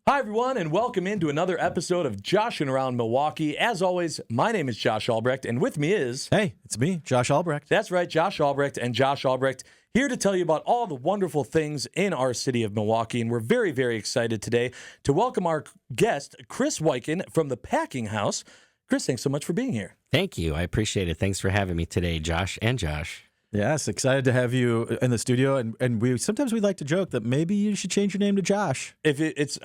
Hi, everyone, and welcome into another episode of Joshing Around Milwaukee. As always, my name is Josh Albrecht, and with me is... Hey, it's me, Josh Albrecht. That's right, Josh Albrecht and Josh Albrecht, here to tell you about all the wonderful things in our city of Milwaukee. And we're very, very excited today to welcome our guest, Chris Wiken from the Packing House. Chris, thanks so much for being here. Thank you. I appreciate it. Thanks for having me today, Josh and Josh. Yes, excited to have you in the studio. And we sometimes we like to joke that maybe you should change your name to Josh. If it's,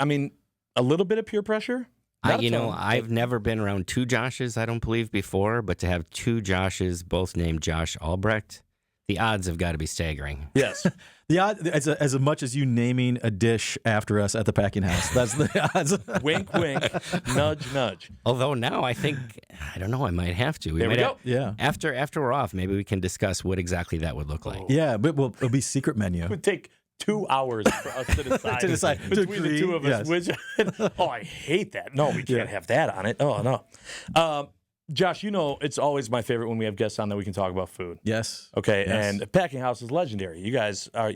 a little bit of peer pressure? I've never been around two Joshes, I don't believe, before, but to have two Joshes, both named Josh Albrecht, the odds have got to be staggering. Yes. The odd, as much as you naming a dish after us at the Packing House, that's the odds. Wink, wink, nudge, nudge. Although now I think, I don't know, I might have to. There we go. Yeah. After we're off, maybe we can discuss what exactly that would look like. Yeah, but it'll be secret menu. It would take 2 hours for us to decide, between the two of us. Yes. Which, I hate that. No, we can't have that on it. Oh, no. Josh, it's always my favorite when we have guests on that we can talk about food. Yes. Okay, Yes. and Packing House is legendary. You guys are,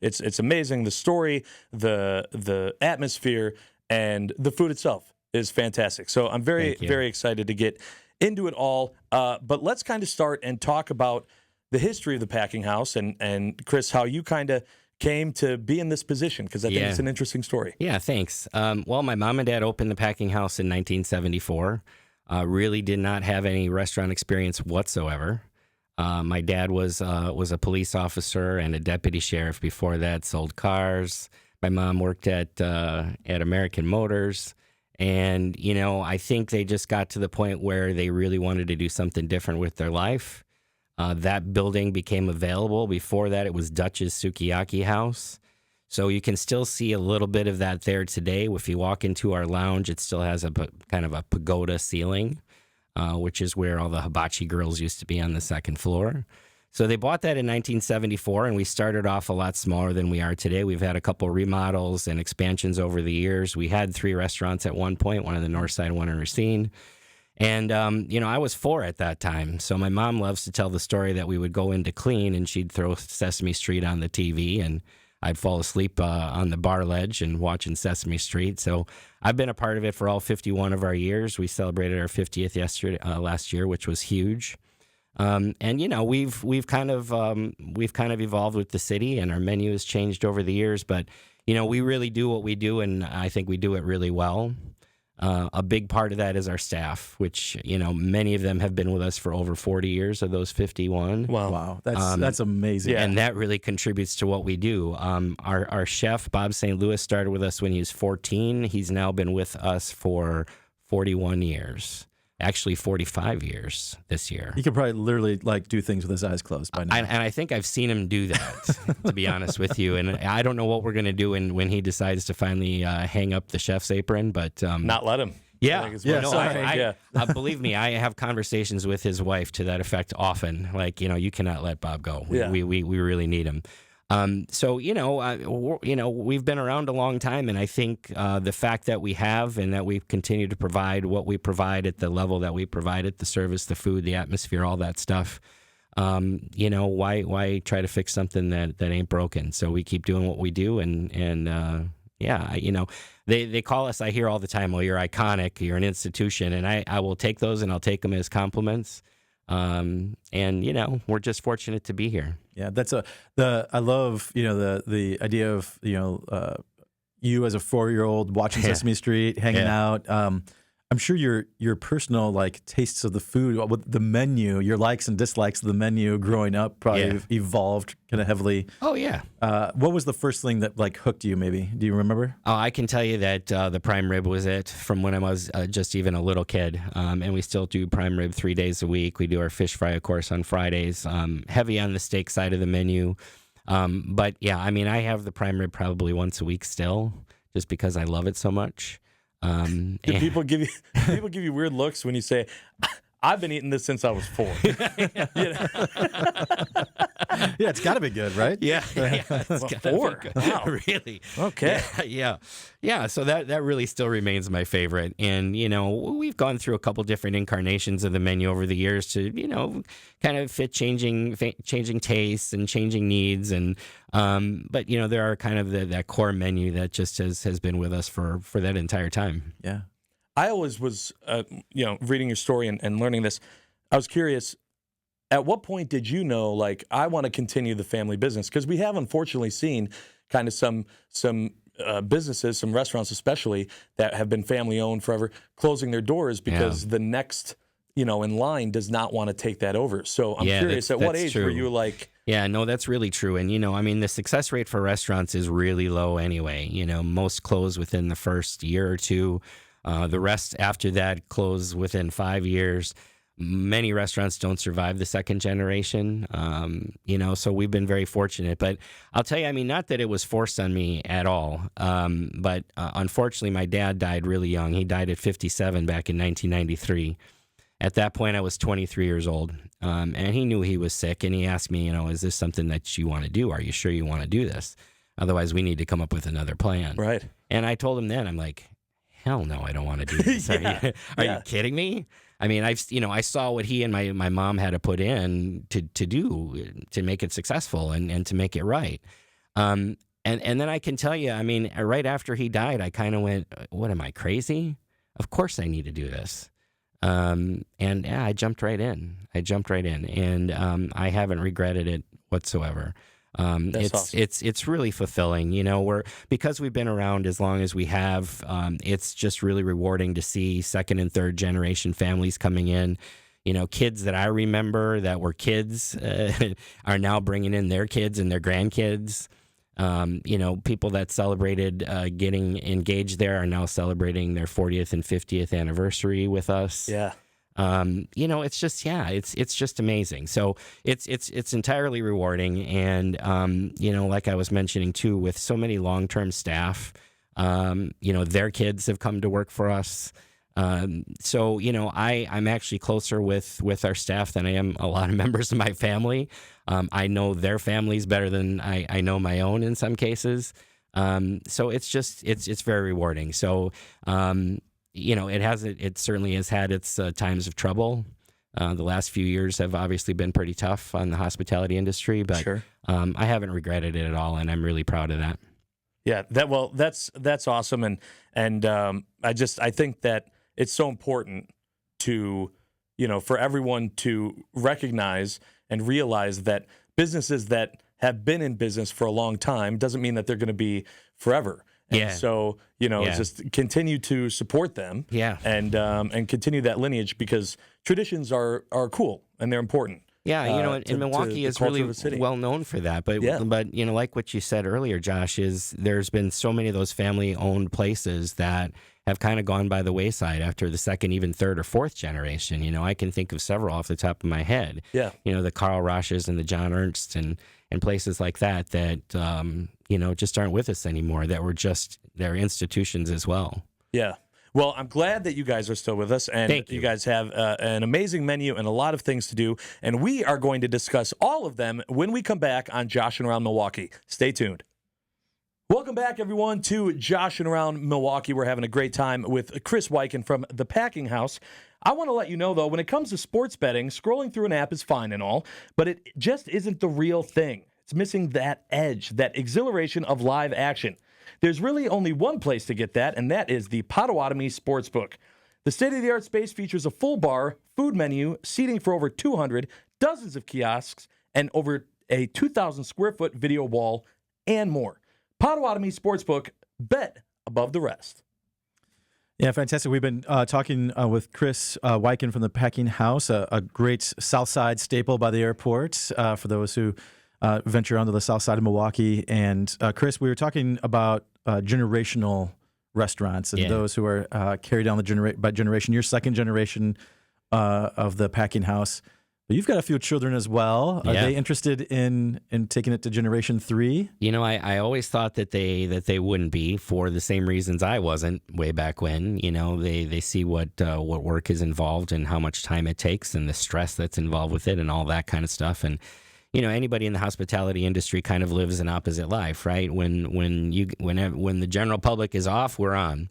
it's amazing. The story, the atmosphere, and the food itself is fantastic. So I'm very, very excited to get into it all. But let's kind of start and talk about the history of the Packing House and Chris, how you kind of came to be in this position, because I think it's an interesting story. Yeah, thanks. Well, my mom and dad opened the Packing House in 1974. Really did not have any restaurant experience whatsoever. My dad was a police officer and a deputy sheriff before that, sold cars. My mom worked at American Motors. And, I think they just got to the point where they really wanted to do something different with their life. That building became available. Before that, it was Dutch's Sukiyaki House. So you can still see a little bit of that there today. If you walk into our lounge, it still has a kind of a pagoda ceiling, which is where all the hibachi grills used to be on the second floor. So they bought that in 1974, and we started off a lot smaller than we are today. We've had a couple remodels and expansions over the years. We had 3 restaurants at one point, one on the north side, one in Racine. And, I was 4 at that time. So my mom loves to tell the story that we would go in to clean, and she'd throw Sesame Street on the TV, and I'd fall asleep on the bar ledge and watching Sesame Street. So I've been a part of it for all 51 of our years. We celebrated our 50th last year, which was huge. And we've kind of evolved with the city, and our menu has changed over the years. But we really do what we do, and I think we do it really well. A big part of that is our staff, which, many of them have been with us for over 40 years of those 51. Wow. That's amazing. And that really contributes to what we do. Our chef, Bob St. Louis, started with us when he was 14. He's now been with us for 41 years. Actually, 45 years this year. He could probably literally do things with his eyes closed by now. And I think I've seen him do that, to be honest with you. And I don't know what we're going to do when he decides to finally hang up the chef's apron, but not let him. Yeah. Believe me, I have conversations with his wife to that effect often. You cannot let Bob go. We really need him. We've been around a long time, and I think the fact that we have and that we continue to provide what we provide at the level that we provide it, the service, the food, the atmosphere, all that stuff, why try to fix something that ain't broken? So we keep doing what we do, they call us, I hear all the time, well, you're iconic, you're an institution, and I will take those and I'll take them as compliments. We're just fortunate to be here. Yeah, I love, the idea of, you as a 4-year-old watching Sesame Street, hanging out. I'm sure your personal tastes of the food, the menu, your likes and dislikes of the menu growing up probably evolved kind of heavily. Oh yeah. What was the first thing that hooked you? Maybe do you remember? Oh, I can tell you that the prime rib was it from when I was just even a little kid, and we still do prime rib 3 days a week. We do our fish fry, of course, on Fridays. Heavy on the steak side of the menu, but yeah, I have the prime rib probably once a week still, just because I love it so much. Do people give you weird looks when you say, I've been eating this since I was 4. Yeah, it's got to be good, right? Yeah, it's gotta 4. be good. Wow. Really? Okay. Yeah. So that really still remains my favorite. And we've gone through a couple different incarnations of the menu over the years to kind of fit changing tastes and changing needs. And but there are kind of that core menu that just has been with us for that entire time. Yeah. I always was, reading your story and learning this. I was curious. At what point did you know, like, I want to continue the family business? Because we have unfortunately seen kind of some businesses, some restaurants especially, that have been family owned forever, closing their doors because the next, in line does not want to take that over. So I'm curious, at what age were you like? Yeah, no, that's really true. And, the success rate for restaurants is really low anyway. Most close within the first year or two. The rest after that close within 5 years. Many restaurants don't survive the second generation, so we've been very fortunate. But I'll tell you, not that it was forced on me at all, but unfortunately, my dad died really young. He died at 57 back in 1993. At that point, I was 23 years old, and he knew he was sick, and he asked me, is this something that you want to do? Are you sure you want to do this? Otherwise, we need to come up with another plan. Right. And I told him then, I'm like, hell no, I don't want to do this. Are you kidding me? I saw what he and my mom had to put in to do to make it successful and to make it right. And then I can tell you, right after he died, I kind of went, what, am I crazy? Of course I need to do this. I jumped right in. And I haven't regretted it whatsoever. It's really fulfilling, because we've been around as long as we have. It's just really rewarding to see second and third generation families coming in. Kids that I remember that were kids are now bringing in their kids and their grandkids. People that celebrated getting engaged there are now celebrating their 40th and 50th anniversary with us. Yeah. It's just, it's just amazing. So it's entirely rewarding. And, like I was mentioning too, with so many long-term staff, their kids have come to work for us. So, I'm actually closer with our staff than I am a lot of members of my family. I know their families better than I know my own in some cases. So it's very rewarding. So, it certainly has had its times of trouble. The last few years have obviously been pretty tough on the hospitality industry, but Sure. I haven't regretted it at all, and I'm really proud of that. Yeah, that's awesome, and I think that it's so important to, for everyone to recognize and realize that businesses that have been in business for a long time doesn't mean that they're going to be forever. And so, just continue to support them. Yeah. And continue that lineage, because traditions are cool and they're important. Yeah, and Milwaukee is really well known for that. But like what you said earlier, Josh, is there's been so many of those family-owned places that have kind of gone by the wayside after the second, even third or fourth generation. I can think of several off the top of my head. Yeah. The Carl Rosches and the John Ernsts and places like that just aren't with us anymore, that were just their institutions as well. Yeah. Well, I'm glad that you guys are still with us, and you guys have an amazing menu and a lot of things to do, and we are going to discuss all of them when we come back on Joshing Around Milwaukee. Stay tuned. Welcome back, everyone, to Joshing Around Milwaukee. We're having a great time with Chris Wiken from The Packing House. I want to let you know, though, when it comes to sports betting, scrolling through an app is fine and all, but it just isn't the real thing. It's missing that edge, that exhilaration of live action. There's really only one place to get that, and that is the Potawatomi Sportsbook. The state-of-the-art space features a full bar, food menu, seating for over 200, dozens of kiosks, and over a 2,000-square-foot video wall, and more. Potawatomi Sportsbook, bet above the rest. Yeah, fantastic. We've been talking with Chris Wiken from The Packing House, a great South Side staple by the airport for those who venture onto the South Side of Milwaukee. And Chris, we were talking about generational restaurants and those who are carried down by generation. You're second generation of The Packing House. You've got a few children as well. Are they interested in taking it to Generation 3? You know, I always thought that they wouldn't be, for the same reasons I wasn't way back when. You know, they see what work is involved and how much time it takes and the stress that's involved with it and all that kind of stuff. And you know, anybody in the hospitality industry kind of lives an opposite life, right? When the general public is off, we're on.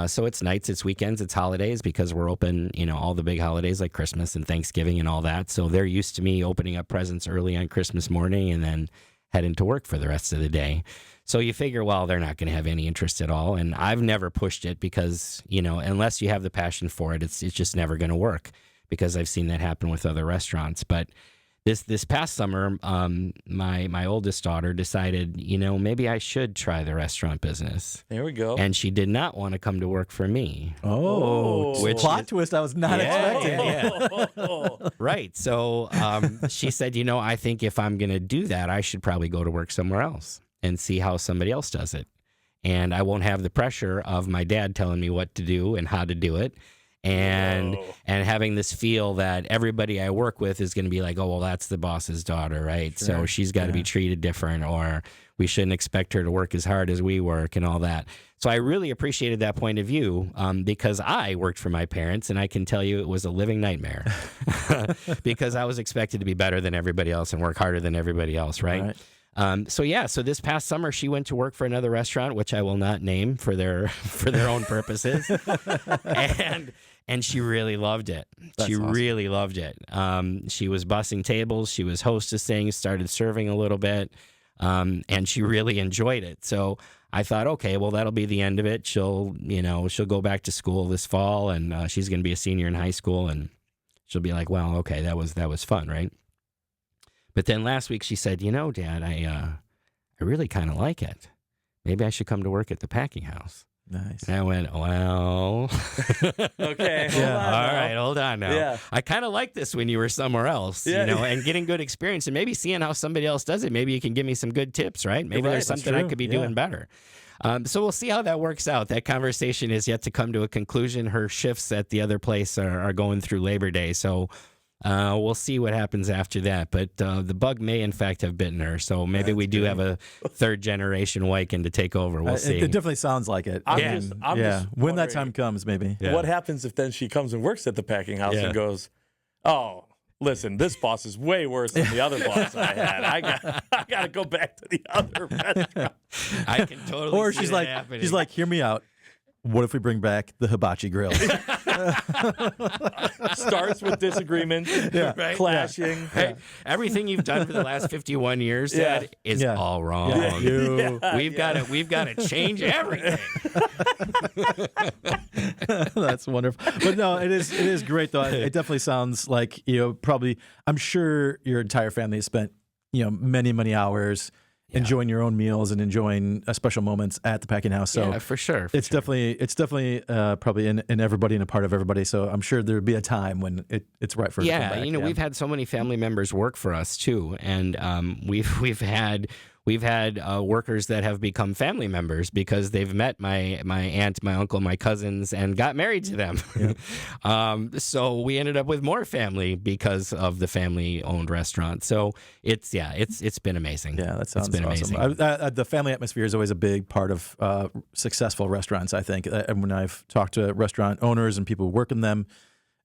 So it's nights, it's weekends, it's holidays, because we're open, you know, all the big holidays like Christmas and Thanksgiving and all that. So they're used to me opening up presents early on Christmas morning and then heading to work for the rest of the day. So you figure, well, they're not going to have any interest at all. And I've never pushed it because, you know, unless you have the passion for it, it's just never going to work, because I've seen that happen with other restaurants. But this past summer, my oldest daughter decided, you know, maybe I should try the restaurant business. There we go. And she did not want to come to work for me. Which plot twist I was not expecting. Yeah. Right. So she said, you know, I think if I'm going to do that, I should probably go to work somewhere else and see how somebody else does it. And I won't have the pressure of my dad telling me what to do and how to do it. And having this feel that everybody I work with is going to be like, oh, well, that's the boss's daughter, right? Sure. So she's got to be treated different, or we shouldn't expect her to work as hard as we work and all that. So I really appreciated that point of view, because I worked for my parents, and I can tell you it was a living nightmare because I was expected to be better than everybody else and work harder than everybody else, right? So this past summer she went to work for another restaurant, which I will not name for their own purposes, and she really loved it. She really loved it. She was bussing tables, she was hostessing, started serving a little bit, and she really enjoyed it. So I thought, okay, well, that'll be the end of it. She'll go back to school this fall, and she's going to be a senior in high school, and she'll be like, well, okay, that was fun, right? But then last week she said, you know, Dad, I really kind of like it. Maybe I should come to work at the packing house. Nice. And I went, well, okay. All right, hold on now. Yeah. I kind of like this when you were somewhere else, you know, and getting good experience and maybe seeing how somebody else does it. Maybe you can give me some good tips, right? Maybe there's something I could be doing better. So we'll see how that works out. That conversation is yet to come to a conclusion. Her shifts at the other place are going through Labor Day, so we'll see what happens after that. But the bug may, in fact, have bitten her. So maybe we do have a third-generation Wiken to take over. We'll see. It definitely sounds like it. I'm just when that time comes, maybe. Yeah. What happens if then she comes and works at the packing house and goes, oh, listen, this boss is way worse than the other boss I had. I got to go back to the other restaurant. I can totally Or see she's that like, happening. she's like, hear me out. What if we bring back the hibachi grill? Starts with disagreement, Right? clashing. Hey, everything you've done for the last 51 years, Dad, is all wrong. We've got to change everything. That's wonderful. But no, it is great though. It definitely sounds like, you know, probably, I'm sure your entire family has spent, you know, many hours enjoying your own meals and enjoying special moments at the packing house. So for sure. It's definitely probably in everybody and a part of everybody. So I'm sure there'd be a time when it's right for her to come back. You know, we've had so many family members work for us too, and we've had workers that have become family members because they've met my aunt, my uncle, my cousins, and got married to them. So we ended up with more family because of the family-owned restaurant. So it's been amazing. Yeah, that sounds awesome. Amazing. The family atmosphere is always a big part of successful restaurants, I think. And when I've talked to restaurant owners and people who work in them,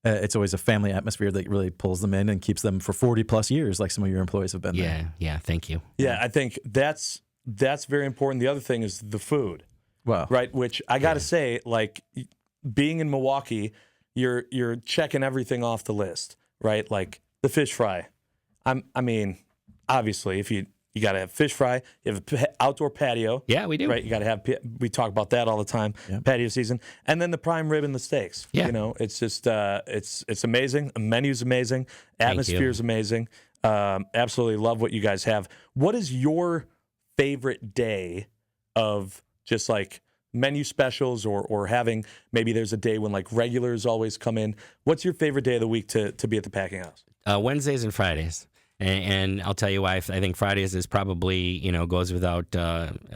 it's always a family atmosphere that really pulls them in and keeps them for 40 plus years, like some of your employees have been there. Yeah, thank you. Yeah, I think that's very important. The other thing is the food. Wow. Right, which I got to say, like, being in Milwaukee, you're checking everything off the list, right? Like the fish fry. I mean, obviously, if you got to have fish fry, you have an outdoor patio. Yeah, we do. Right, you got to have. We talk about that all the time. Yeah. Patio season, and then the prime rib and the steaks. Yeah, you know, it's just it's amazing. The menu's amazing. Atmosphere's amazing. Absolutely love what you guys have. What is your favorite day of just like menu specials or having, maybe there's a day when like regulars always come in? What's your favorite day of the week to be at the packing house? Wednesdays and Fridays. And I'll tell you why. I think Fridays is probably, you know, goes without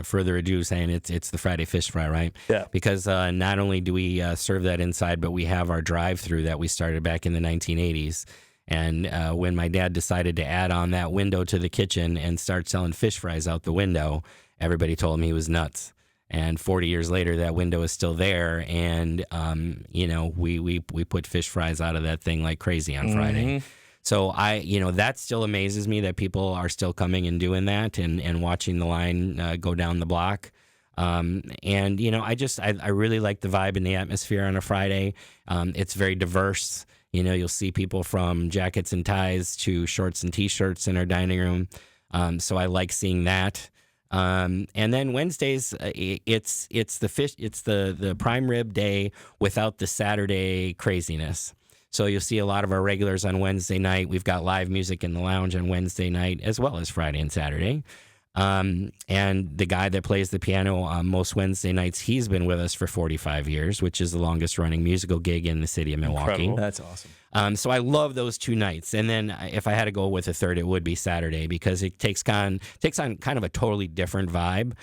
further ado saying it's the Friday fish fry, right? Yeah. Because not only do we serve that inside, but we have our drive-thru that we started back in the 1980s. And when my dad decided to add on that window to the kitchen and start selling fish fries out the window, everybody told him he was nuts. And 40 years later, that window is still there. And, we put fish fries out of that thing like crazy on Friday. So that still amazes me that people are still coming and doing that and watching the line go down the block. I really like the vibe and the atmosphere on a Friday. It's very diverse. You'll see people from jackets and ties to shorts and T-shirts in our dining room. So I like seeing that. And then Wednesdays, it's the prime rib day without the Saturday craziness. So you'll see a lot of our regulars on Wednesday night. We've got live music in the lounge on Wednesday night as well as Friday and Saturday. And the guy that plays the piano on most Wednesday nights, he's been with us for 45 years, which is the longest running musical gig in the city of Milwaukee. Incredible. That's awesome. So I love those 2 nights. And then if I had to go with a third, it would be Saturday because it takes on kind of a totally different vibe.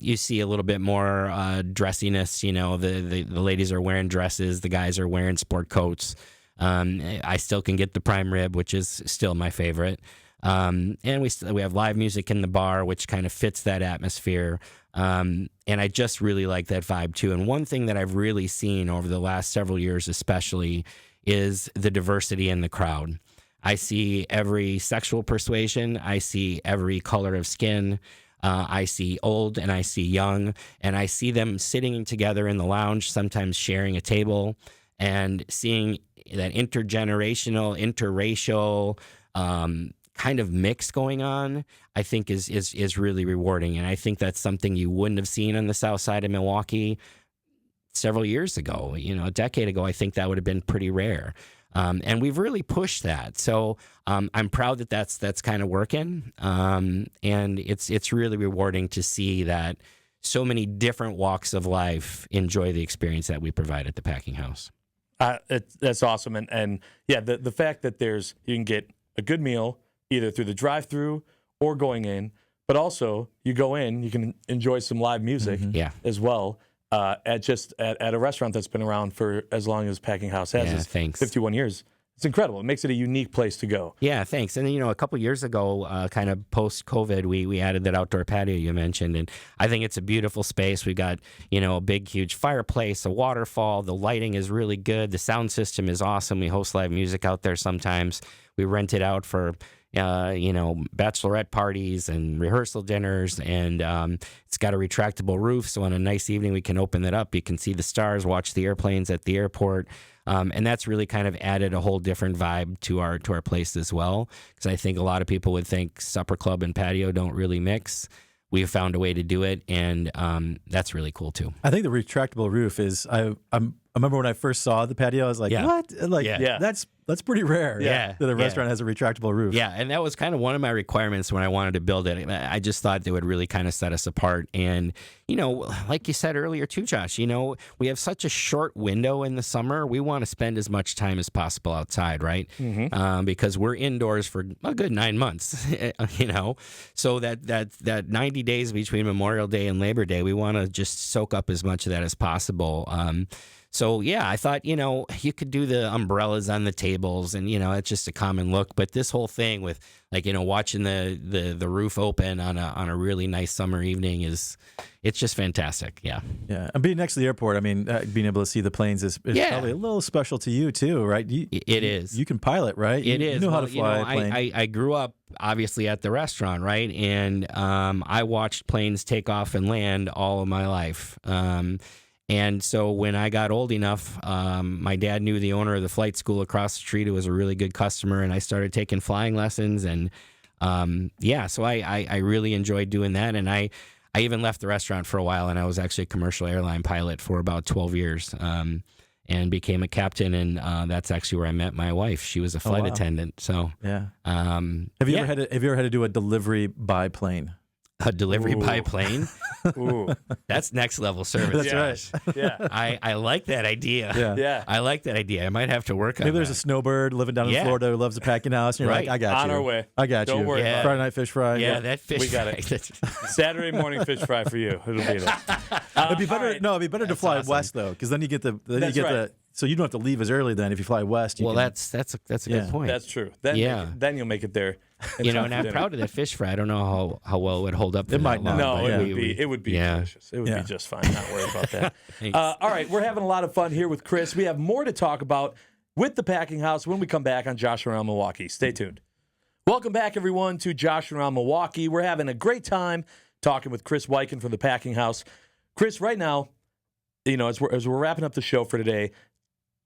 You see a little bit more dressiness. The ladies are wearing dresses. The guys are wearing sport coats. I still can get the prime rib, which is still my favorite. And we have live music in the bar, which kind of fits that atmosphere. And I just really like that vibe too. And one thing that I've really seen over the last several years especially is the diversity in the crowd. I see every sexual persuasion. I see every color of skin. I see old and I see young. And I see them sitting together in the lounge, sometimes sharing a table, and seeing that intergenerational, interracial kind of mix going on, I think is really rewarding. And I think that's something you wouldn't have seen on the south side of Milwaukee several years ago. A decade ago, I think that would have been pretty rare. And we've really pushed that. So I'm proud that that's kind of working. And it's really rewarding to see that so many different walks of life enjoy the experience that we provide at the Packing House. That's awesome. And yeah, the fact that you can get a good meal either through the drive-thru or going in, but also you go in, you can enjoy some live music as well at a restaurant that's been around for as long as Packing House has. Yeah, thanks. 51 years. It's incredible. It makes it a unique place to go. Yeah, thanks. And then, a couple years ago, kind of post-COVID, we added that outdoor patio you mentioned, and I think it's a beautiful space. We got, a big, huge fireplace, a waterfall. The lighting is really good. The sound system is awesome. We host live music out there sometimes. We rent it out for bachelorette parties and rehearsal dinners, and it's got a retractable roof, so on a nice evening we can open it up. You can see the stars, watch the airplanes at the airport, and that's really kind of added a whole different vibe to our place as well, because I think a lot of people would think supper club and patio don't really mix. We've found a way to do it, and that's really cool too. I think the retractable roof is. I remember when I first saw the patio, I was like, "What? That's pretty rare." Yeah, that a restaurant has a retractable roof. Yeah, and that was kind of one of my requirements when I wanted to build it. I just thought they would really kind of set us apart. And like you said earlier too, Josh, we have such a short window in the summer. We want to spend as much time as possible outside, right? Because we're indoors for a good 9 months. So that 90 days between Memorial Day and Labor Day, we want to just soak up as much of that as possible. So, yeah, I thought, you could do the umbrellas on the tables and, it's just a common look. But this whole thing with, watching the roof open on a really nice summer evening it's just fantastic. Yeah. Yeah. And being next to the airport, I mean, being able to see the planes is probably a little special to you, too, right? It is. You can pilot, right? It is. You know how to fly a plane. I grew up, obviously, at the restaurant, right? And I watched planes take off and land all of my life. And so when I got old enough, my dad knew the owner of the flight school across the street who was a really good customer, and I started taking flying lessons. And so I really enjoyed doing that. And I even left the restaurant for a while, and I was actually a commercial airline pilot for about 12 years and became a captain. And that's actually where I met my wife. She was a flight attendant. So yeah. Have you ever had to do a delivery by plane? A delivery by plane? Ooh. That's next level service. That's right. Yeah. I like that idea. Yeah. I like that idea. I might have to work on Maybe there's that. a snowbird living down in Florida who loves a Packing House, and you're like, I got you. On our way. I got you. Don't worry about it. Friday night fish fry. Yeah, that fish we got fry. it. Saturday morning fish fry for you. It'll be there. It'd be better. No, it'd be better to fly west though, because then you get the so you don't have to leave as early then if you fly west. That's a good point. That's true. Then you'll make it there. And I'm proud of that fish fry. I don't know how well it would hold up. It might not. No, it would be delicious. It would be just fine. Not worried about that. All right, we're having a lot of fun here with Chris. We have more to talk about with the Packing House when we come back on Joshing Around Milwaukee. Stay tuned. Welcome back, everyone, to Joshing Around Milwaukee. We're having a great time talking with Chris Wiken from the Packing House. Chris, right now, as we're wrapping up the show for today,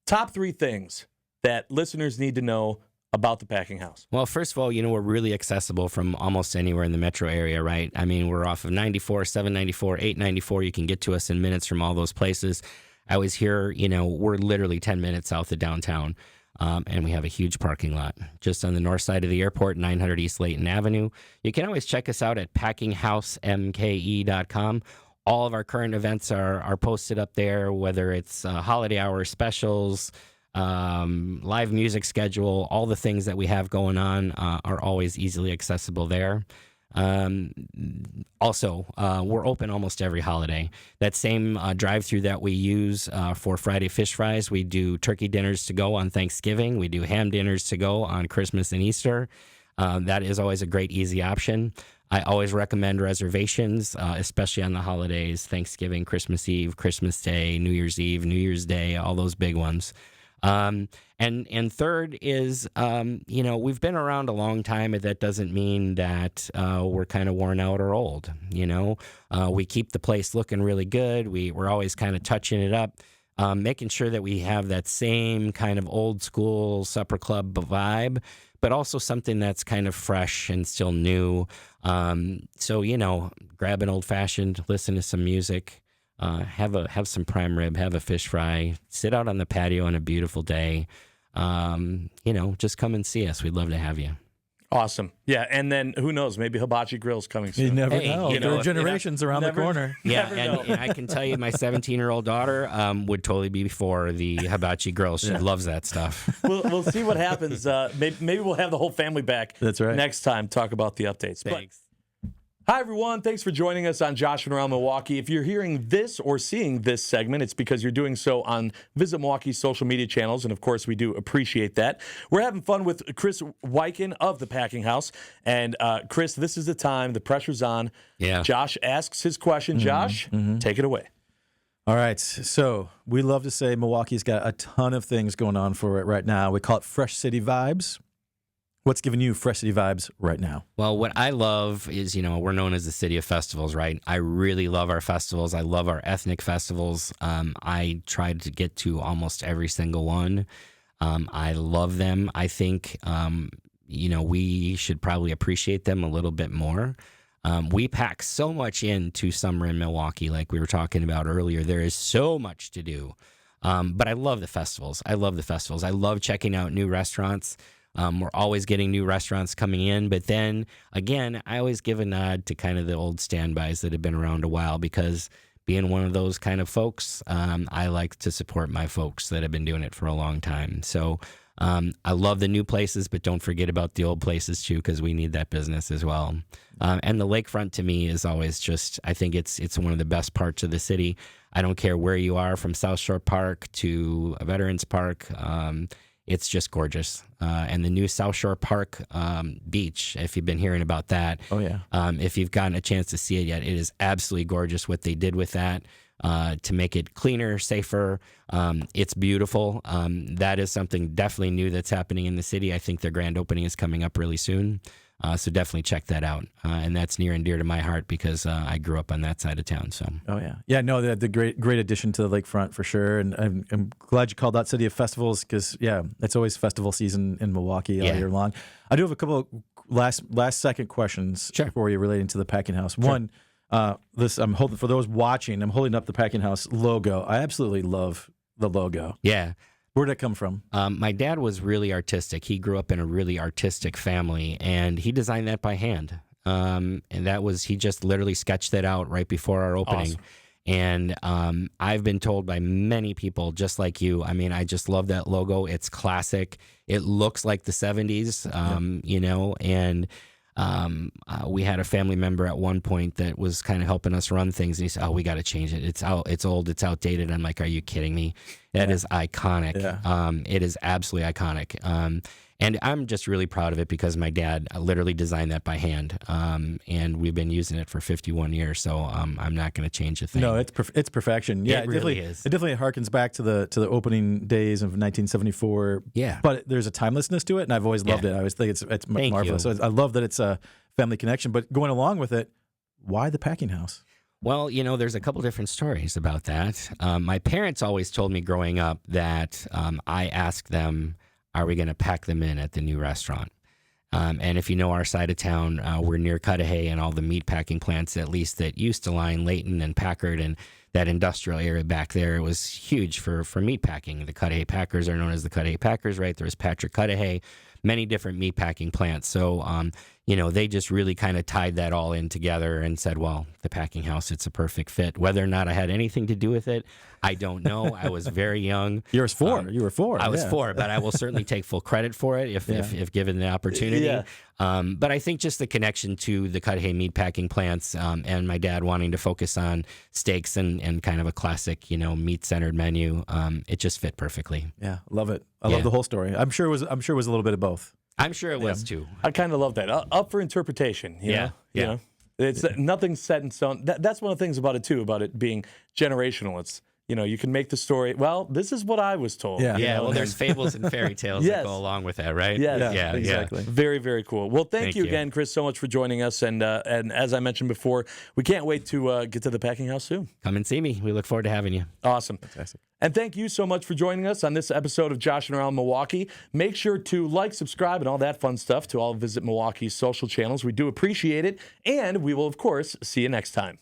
top 3 things that listeners need to know about the Packing House. Well, first of all, we're really accessible from almost anywhere in the metro area, right? I mean, we're off of 94, 794, 894. You can get to us in minutes from all those places. I was here, we're literally 10 minutes south of downtown. And we have a huge parking lot just on the north side of the airport, 900 East Layton Avenue. You can always check us out at packinghousemke.com. All of our current events are posted up there, whether it's holiday hour specials, live music schedule, all the things that we have going on are always easily accessible there. Also, we're open almost every holiday. That same drive-thru that we use for Friday fish fries, we do turkey dinners to go on Thanksgiving. We do ham dinners to go on Christmas and Easter. That is always a great, easy option. I always recommend reservations, especially on the holidays, Thanksgiving, Christmas Eve, Christmas Day, New Year's Eve, New Year's Day, all those big ones. And third is, we've been around a long time, but that doesn't mean that we're kind of worn out or old. We keep the place looking really good. We're always kind of touching it up, making sure that we have that same kind of old school supper club vibe, but also something that's kind of fresh and still new. So, grab an old fashioned, listen to some music. Have some prime rib, have a fish fry, sit out on the patio on a beautiful day. Just come and see us. We'd love to have you. Awesome. Yeah, and then who knows? Maybe Hibachi Grill's coming soon. You never know. There are generations around the corner. Yeah, and I can tell you my 17-year-old daughter would totally be for the Hibachi Grill. She loves that stuff. We'll see what happens. Maybe we'll have the whole family back. That's right. Next time, talk about the updates. Thanks. Hi, everyone. Thanks for joining us on Joshing Around Milwaukee. If you're hearing this or seeing this segment, it's because you're doing so on Visit Milwaukee's social media channels, and, of course, we do appreciate that. We're having fun with Chris Wiken of the Packing House. And, Chris, this is the time. The pressure's on. Yeah. Josh asks his question. Josh, take it away. All right. So we love to say Milwaukee's got a ton of things going on for it right now. We call it Fresh City Vibes. What's giving you Fresh City vibes right now? Well, what I love is, we're known as the city of festivals, right? I really love our festivals. I love our ethnic festivals. I tried to get to almost every single one. I love them. I think, we should probably appreciate them a little bit more. We pack so much into summer in Milwaukee, like we were talking about earlier. There is so much to do. But I love the festivals. I love checking out new restaurants. We're always getting new restaurants coming in. But then, again, I always give a nod to kind of the old standbys that have been around a while, because being one of those kind of folks, I like to support my folks that have been doing it for a long time. So I love the new places, but don't forget about the old places, too, because we need that business as well. And the lakefront, to me, is always just, I think it's one of the best parts of the city. I don't care where you are, from South Shore Park to Veterans Park. It's just gorgeous. And the new South Shore Park beach, if you've been hearing about that. Oh, yeah. If you've gotten a chance to see it yet, it is absolutely gorgeous what they did with that to make it cleaner, safer. It's beautiful. That is something definitely new that's happening in the city. I think their grand opening is coming up really soon. So definitely check that out. And that's near and dear to my heart because I grew up on that side of town. So. Oh, yeah. Yeah, no, the great addition to the lakefront for sure. And I'm glad you called out City of Festivals because, it's always festival season in Milwaukee all year long. I do have a couple of last second questions for you relating to the Packing House. Sure. One, I'm holding, for those watching, I'm holding up the Packing House logo. I absolutely love the logo. Yeah. Where'd it come from? My dad was really artistic. He grew up in a really artistic family, and he designed that by hand. And he just literally sketched that out right before our opening. Awesome. And I've been told by many people, just like you, I just love that logo. It's classic. It looks like the 70s, and We had a family member at one point that was kind of helping us run things, and he said, "Oh, we got to change it. It's out. It's old. It's outdated." I'm like, "Are you kidding me? That is iconic. Yeah. It is absolutely iconic." And I'm just really proud of it because my dad literally designed that by hand, and we've been using it for 51 years. So I'm not going to change a thing. No, it's perfection. Yeah, it really is. It definitely harkens back to the opening days of 1974. Yeah, but there's a timelessness to it, and I've always loved it. I always think it's marvelous. So I love that it's a family connection. But going along with it, why the packing house? Well, there's a couple different stories about that. My parents always told me growing up that I asked them, are we going to pack them in at the new restaurant? And if you know our side of town, we're near Cudahy and all the meat packing plants, at least that used to line Layton and Packard and that industrial area back there. It was huge for meat packing. The Cudahy Packers are known as the Cudahy Packers, right? There was Patrick Cudahy, many different meat packing plants. So, they just really kind of tied that all in together and said, well, the packing house, it's a perfect fit. Whether or not I had anything to do with it, I don't know. I was very young. You were 4. You were 4. I was 4, but I will certainly take full credit for it if given the opportunity. Yeah. But I think just the connection to the Cudahy meat packing plants and my dad wanting to focus on steaks and kind of a classic, meat-centered menu, it just fit perfectly. Yeah, love it. I love the whole story. I'm sure it was a little bit of both. I'm sure it was too. I kind of love that. Up for interpretation. You know? It's nothing's set in stone. That's one of the things about it too, about it being generational. It's you can make the story. Well, this is what I was told. Yeah. Well, there's fables and fairy tales that go along with that, right? Yeah, exactly. Very, very cool. Well, thank you again, Chris, so much for joining us. And as I mentioned before, we can't wait to get to the packing house soon. Come and see me. We look forward to having you. Awesome. Fantastic. And thank you so much for joining us on this episode of Joshing Around Milwaukee. Make sure to like, subscribe, and all that fun stuff to all Visit Milwaukee's social channels. We do appreciate it. And we will, of course, see you next time.